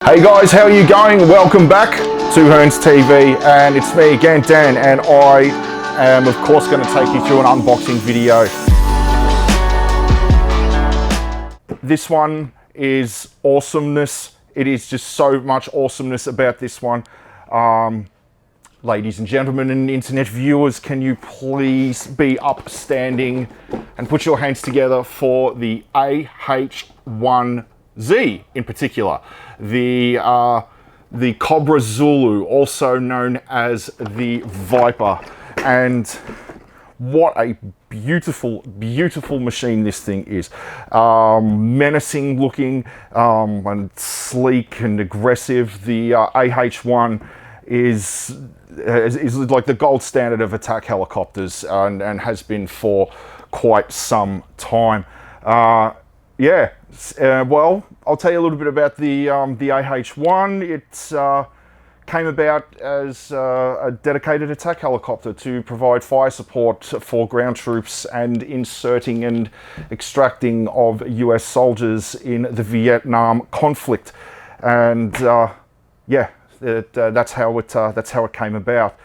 Hey guys, how are you going? Welcome back to Hearns TV, and it's me again, Dan, and I am of course going to take you through an unboxing video. This one is awesomeness. It is just so much awesomeness about this one. Ladies and gentlemen and internet viewers, can you please be upstanding and put your hands together for the AH1Z in particular. The Cobra Zulu, also known as the Viper. And what a beautiful, beautiful machine this thing is. Menacing looking and sleek and aggressive. The AH1 is like the gold standard of attack helicopters and has been for quite some time. Well, I'll tell you a little bit about the AH1. It came about as a dedicated attack helicopter to provide fire support for ground troops and inserting and extracting of US soldiers in the Vietnam conflict. And that's how it came about.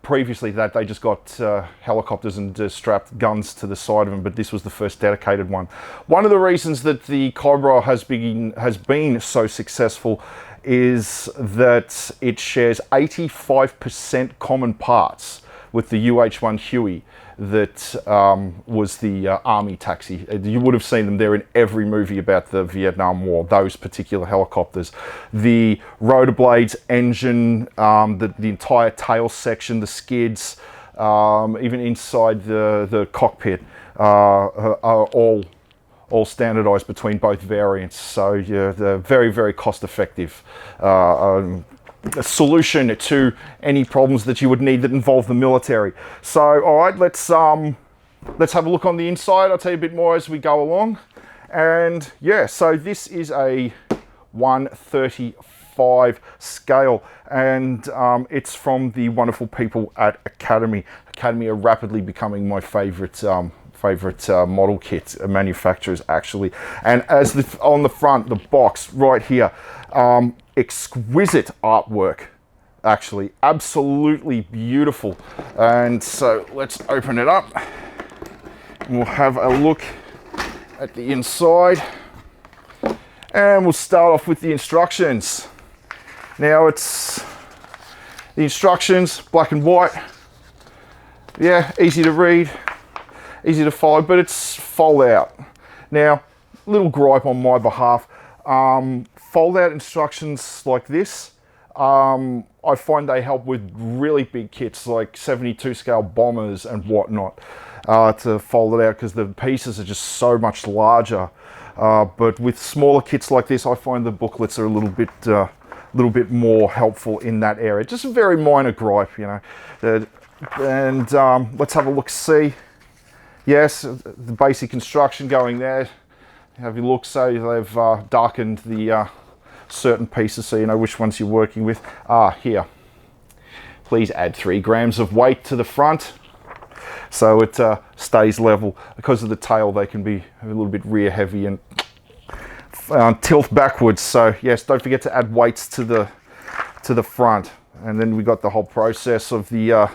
Previously that they just got helicopters and strapped guns to the side of them, but this was the first dedicated one. One of the reasons that the Cobra has been so successful is that it shares 85% common parts with the UH-1 Huey that was the Army taxi. You would have seen them there in every movie about the Vietnam War, those particular helicopters. The rotor blades, engine, the entire tail section, the skids, even inside the cockpit are all standardized between both variants. So yeah, they're very, very cost effective. A solution to any problems that you would need that involve the military. So, all right, let's have a look on the inside. I'll tell you a bit more as we go along. And yeah, so this is a 1/35 scale, and it's from the wonderful people at Academy. Academy are rapidly becoming my favorite model kit manufacturers, actually. And as on the front, the box right here, exquisite artwork, actually, absolutely beautiful. And so let's open it up and we'll have a look at the inside, and we'll start off with the instructions. Now it's the instructions, black and white, yeah, easy to read, easy to follow, but it's fold out. Now, little gripe on my behalf, fold out instructions like this, I find they help with really big kits like 72 scale bombers and whatnot, to fold it out because the pieces are just so much larger. But with smaller kits like this, I find the booklets are a little bit more helpful in that area. Just a very minor gripe, you know. And let's have a look, see. Yes, the basic instruction going there. Have you look, so they've darkened the certain pieces so you know which ones you're working with. Here, please add 3 grams of weight to the front so it stays level. Because of the tail, they can be a little bit rear heavy and tilt backwards. So yes, don't forget to add weights to the front. And then we got the whole process of the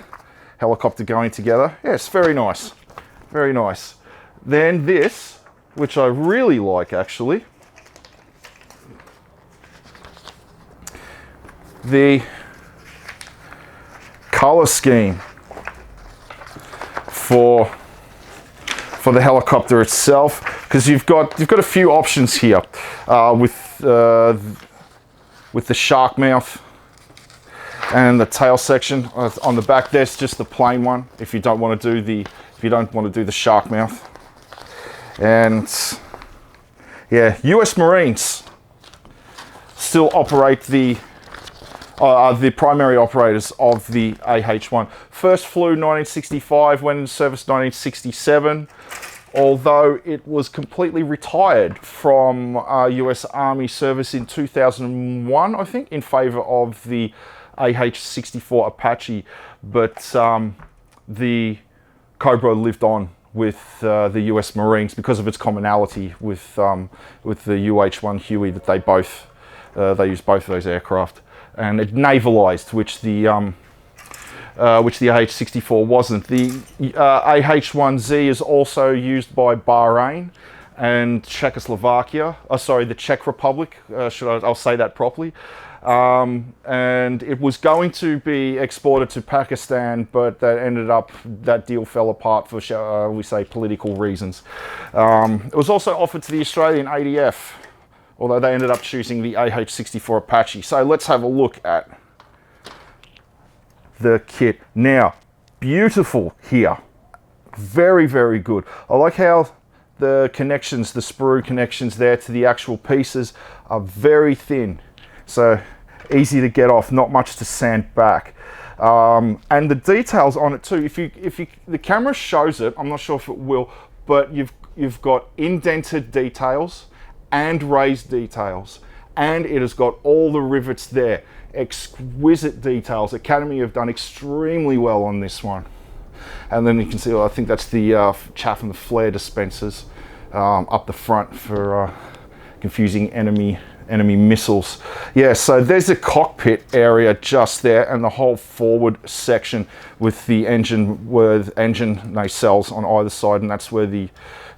helicopter going together. Yes, very nice, very nice. Then this, which I really like, actually, the color scheme for the helicopter itself, because you've got a few options here with the shark mouth and the tail section. On the back there's just the plain one if you don't want to do the shark mouth. And yeah, US Marines still operate the primary operators of the AH1. First flew 1965, went into service 1967, although it was completely retired from US Army service in 2001, I think, in favor of the AH-64 Apache. But the Cobra lived on with the US Marines because of its commonality with the UH-1 Huey, that they use both of those aircraft, and it navalized, which the AH-64 wasn't. The AH1Z is also used by Bahrain and Czechoslovakia. Sorry, the Czech Republic. I'll say that properly. And it was going to be exported to Pakistan, but that deal fell apart for, we say, political reasons. It was also offered to the Australian ADF, although they ended up choosing the AH-64 Apache. So let's have a look at the kit. Now, beautiful here. Very, very good. I like how the connections, the sprue connections there to the actual pieces are very thin. So easy to get off, not much to sand back. And the details on it too, the camera shows it, I'm not sure if it will, but you've got indented details and raised details, and it has got all the rivets there. Exquisite details. Academy have done extremely well on this one. And then you can see, I think that's the chaff and the flare dispensers up the front for confusing enemy missiles. Yeah, so there's the cockpit area just there, and the whole forward section with the engine nacelles on either side, and that's where the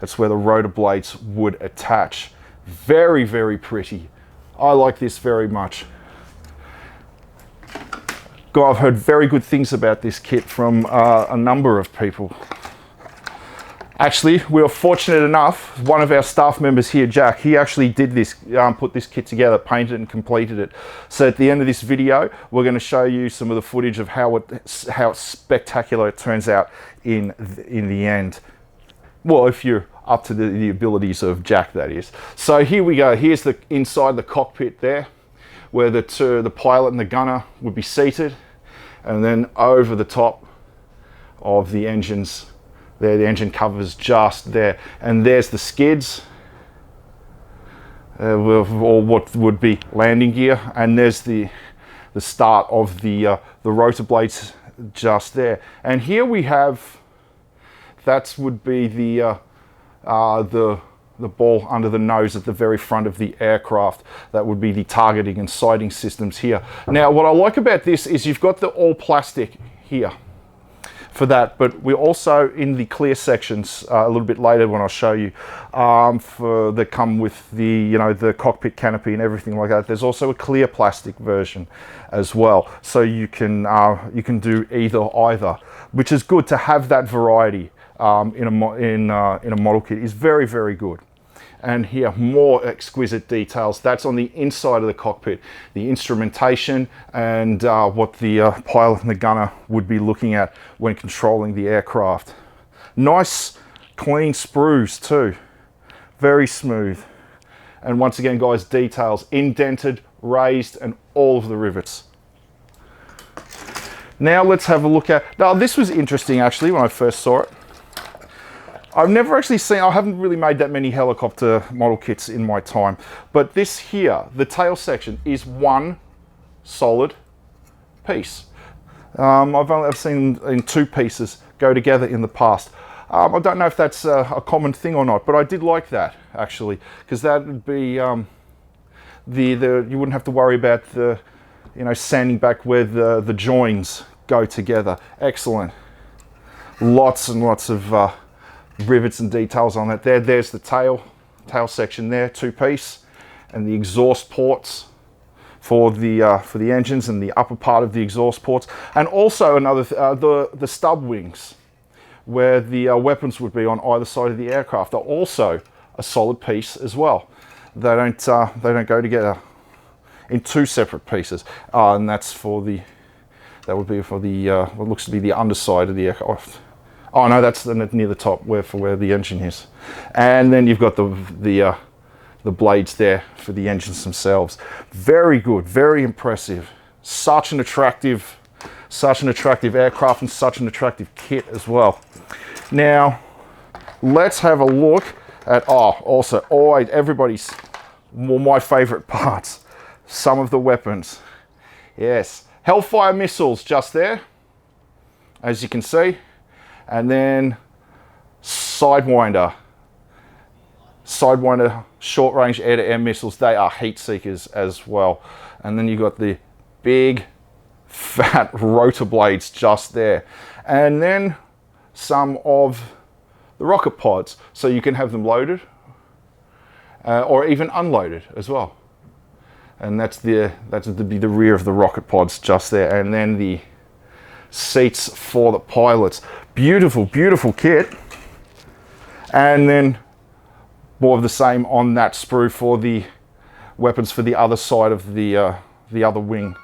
rotor blades would attach. Very, very pretty. I like this very much. I've heard very good things about this kit from a number of people. Actually, we were fortunate enough, one of our staff members here, Jack, he actually did this, put this kit together, painted and completed it. So at the end of this video, we're going to show you some of the footage of how spectacular it turns out in the end. Well, if you're up to the abilities of Jack, that is. So here we go. Here's the inside the cockpit there, where the pilot and the gunner would be seated, and then over the top of the engines there, the engine covers just there, and there's the skids, or what would be landing gear, and there's the start of the rotor blades just there. And here we have, that would be the ball under the nose at the very front of the aircraft. That would be the targeting and sighting systems here. Now, what I like about this is you've got the all plastic here for that, but we're also in the clear sections a little bit later when I'll show you, that come with the the cockpit canopy and everything like that. There's also a clear plastic version as well, so you can do either, which is good to have that variety in a model kit. Is very, very good. And here, more exquisite details. That's on the inside of the cockpit, the instrumentation, and what the pilot and the gunner would be looking at when controlling the aircraft. Nice, clean sprues too. Very smooth. And once again, guys, details, indented, raised, and all of the rivets. Now let's have a look at, now this was interesting actually when I first saw it. I've never actually seen, I haven't really made that many helicopter model kits in my time, but this here, the tail section, is one solid piece. I've seen in two pieces go together in the past. I don't know if that's a common thing or not, but I did like that actually, because that would be you wouldn't have to worry about the sanding back where the joins go together. Excellent. Lots and lots of rivets and details on that. There's the tail section there, two piece, and the exhaust ports for the engines, and the upper part of the exhaust ports, and also another the stub wings where the weapons would be on either side of the aircraft are also a solid piece as well. They don't go together in two separate pieces, and that's that would be for the what looks to be the underside of the aircraft. Oh no, that's near the top where the engine is. And then you've got the blades there for the engines themselves. Very good, very impressive. Such an attractive aircraft and such an attractive kit as well. Now, let's have a look at, everybody's, my favorite parts, some of the weapons. Yes, Hellfire missiles just there, as you can see. And then Sidewinder short-range air-to-air missiles. They are heat seekers as well. And then you got the big fat rotor blades just there, and then some of the rocket pods, so you can have them loaded or even unloaded as well. And that's the rear of the rocket pods just there, and then the seats for the pilots. Beautiful, beautiful kit. And then more of the same on that sprue for the weapons for the other side of the other wing,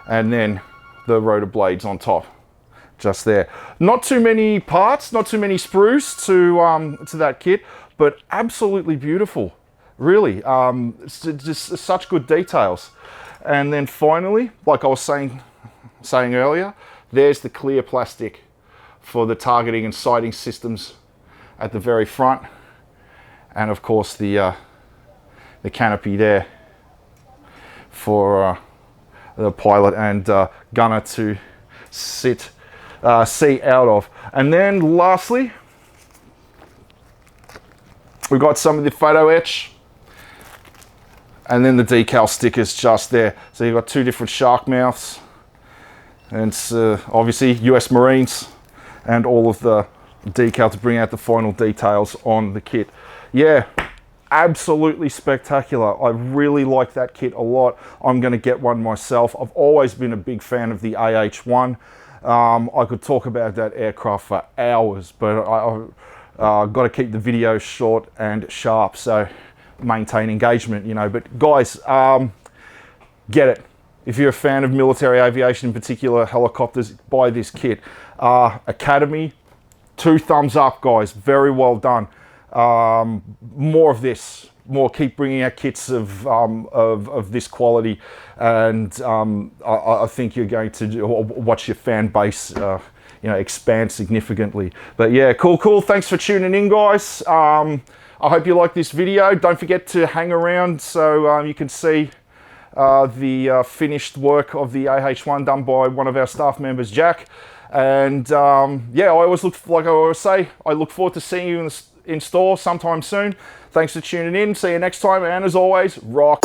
and then the rotor blades on top, just there. Not too many parts, not too many sprues to that kit, but absolutely beautiful. Really, it's just such good details. And then finally, like I was saying earlier, there's the clear plastic for the targeting and sighting systems at the very front, and of course the canopy there for the pilot and gunner to see out of. And then lastly, we've got some of the photo etch, and then the decal stickers just there. So you've got two different shark mouths, and it's obviously US Marines, and all of the decal to bring out the final details on the kit. Yeah, absolutely spectacular. I really like that kit a lot. I'm going to get one myself. I've always been a big fan of the AH1. I could talk about that aircraft for hours, but I've got to keep the video short and sharp, so maintain engagement, you know. But guys, get it. If you're a fan of military aviation, in particular helicopters, buy this kit. Academy, 2 thumbs up, guys. Very well done. More of this. More. Keep bringing out kits of this quality, and I think you're going to watch your fan base, expand significantly. But yeah, cool. Thanks for tuning in, guys. I hope you like this video. Don't forget to hang around so you can see the finished work of the AH1 done by one of our staff members, Jack. And yeah, I always look forward to seeing you in store sometime soon. Thanks for tuning in. See you next time, and as always, rock.